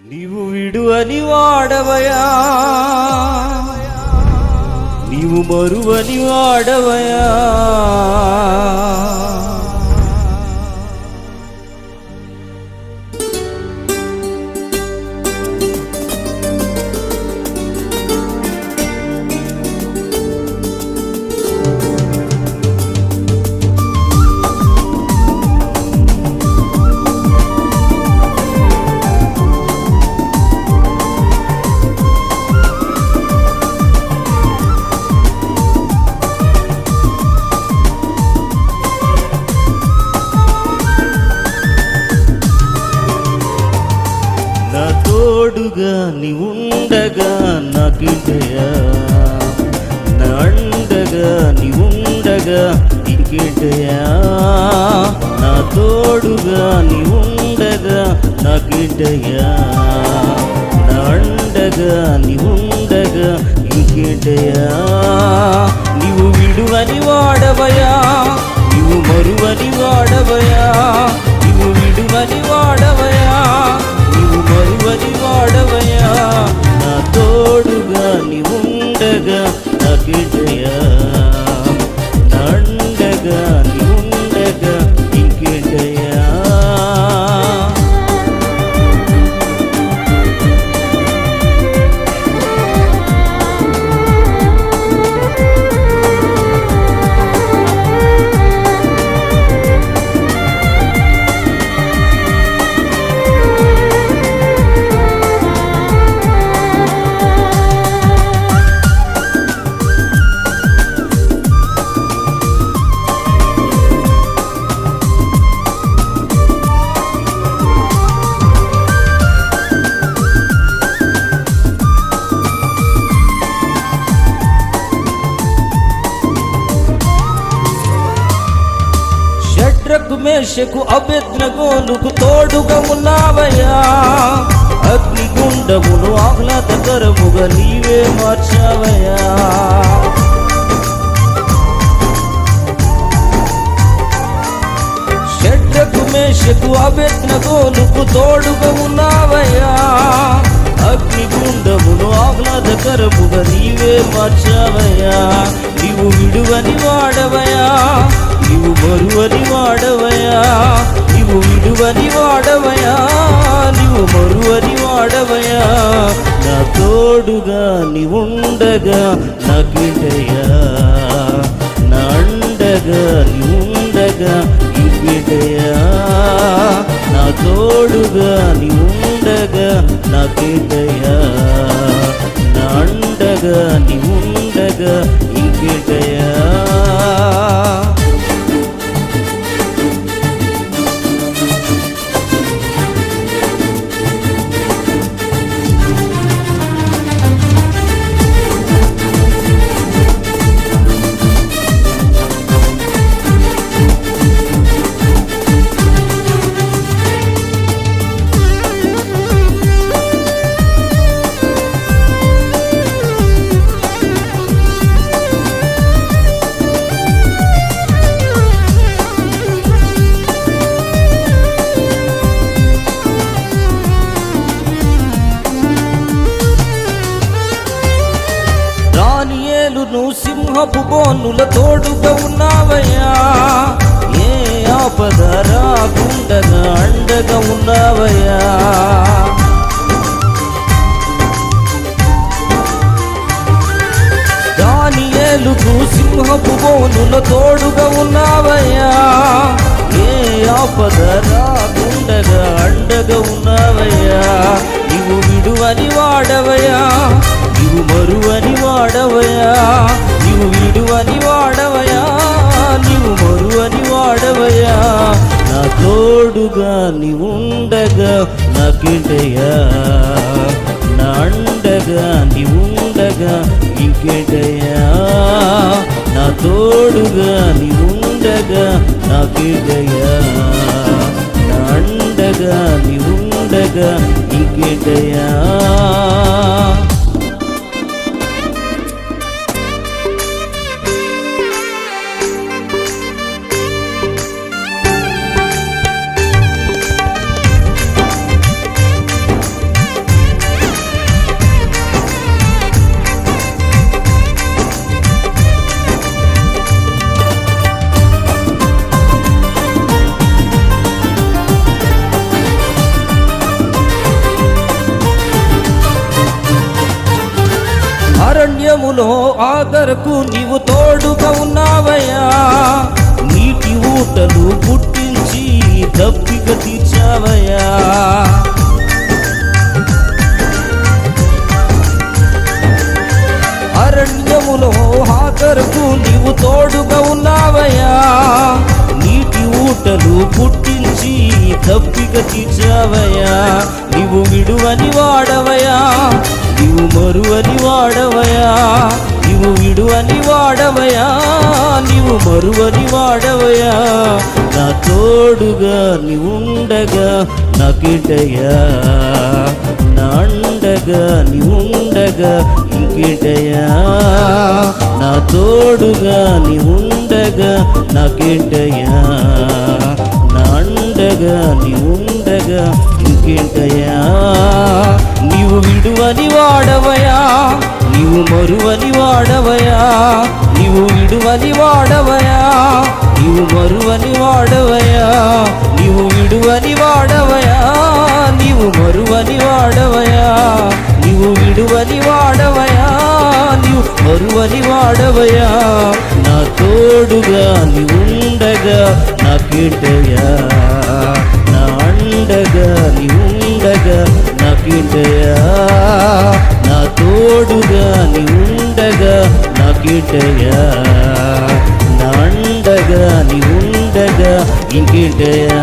నీవు విడువని వాడవయా, నీవు మరువని వాడవయా. తోడుగా నీ ఉండగా నాకేంటయ్యా, నా అండగా నీ ఉండగా ఇంకేంటయ్యా. నా తోడుగా నీ ఉండగా నాకేంటయ్యా, నా అండగా నీ ఉండగా ఇంకేంటయ్యా. నీవు విడువని వాడవయా, నీవు మరువని వాడవయా, నీవు విడువని వాడవయా, నీవు మరువని వాడవయా. నా తోడుగా నీ ఉండగా నాకేంటయ్యా, నా అండగా నీ ఉండగా ఇంకేంటయ్యా. షడ్రకు మేషకు అబేద్నెగోనుకు తోడుగా ఉన్నావయ్యా. అగ్నిగుండమును ఆహ్లాదకరముగా నీవే మార్చావయ్యా. షడ్రకు మేషకు అబేద్నెగోనుకు తోడుగా ఉన్నావయ్యా. అగ్నిగుండమును ఆహ్లాదకరముగా నీవే మార్చావయ్యా. నీవు విడువని వాడవయా, నీవు మరువని వాడవయా, నీవు విడువని వాడవయా, నీవు మరువని వాడవయా. నా తోడుగా నీ ఉండగా నాకేంటయ్యా, నా అండగా నీ ఉండగా ఇంకేంటయ్యా. నా తోడుగా నీ ఉండగా నాకేంటయ్యా, నా అండగా నీ ఉండగా ఇంకేంటయ్యా. దానియేలును సింహపు బోనుల తోడుగా ఉన్నావయ్యా. ఏ ఆపద రాకుండగా అండగా ఉన్నావయ్యా. దానియేలును సింహపు బోనుల తోడుగా ఉన్నావయ్యా. ఏ ఆపద రాకుండగా అండగా ఉన్నావయ్యా. నీవు విడువని వాడవయ్యా, నీవు మరువని వాడవయా, నీవు విడువని వాడవయా, నీవు మరువని వాడవయా. నా తోడుగా నీ ఉండగా నాకేంటయ్యా, నా అండగా నీ ఉండగా ఇంకేంటయ్యా. నా తోడుగా నీ ఉండగా నాకేంటయ్యా, నా అండగా నీ ఉండగా ఇంకేంటయ్యా. అరణ్యములో ఆఖరకు నీవు తోడుగా ఉన్నావయ్యా నీటి ఊటలు పుట్టించి దప్పిక తీర్చావయ్యా అరణ్యములో ఆఖరకు నీవు తోడుగా ఉన్నావయ్యా నీటి ఊటలు పుట్టించి దప్పిక తీర్చావయ్యా నీవు విడువని వాడవయ్యా నీవు మరువని వాడవయ్యా నీవు విడువని వాడవయ్యా నీవు మరువని వాడవయ్యా నా తోడుగా నీవుండగా నాకేంటయ్యా నా అండగా నీవుండగా ఇంకేంటయ్యా నా తోడుగా నీవుండగా నాకేంటయ్యా నా అండగా నీవుండగా ఇంకేంటయ్యా నీవు విడువని వాడవయ్యా నీవు మరువని వాడవయ్యా నీవు విడువని వాడవయ్యా నీవు మరువని వాడవయ్యా నీవు విడువని వాడవయ్యా నీవు మరువని వాడవయ్యా నీవు విడువని వాడవయ్యా నీవు మరువని వాడవయ్యా నా తోడుగా నీవుండగా నాకేంటయ్యా నా అండగా నీవుండగా నాకేంటయ్యా నా తోడుగా నీవుండగా నాకేంటయ్యా నా అండగా నీవుండగా ఇంకేంటయ్యా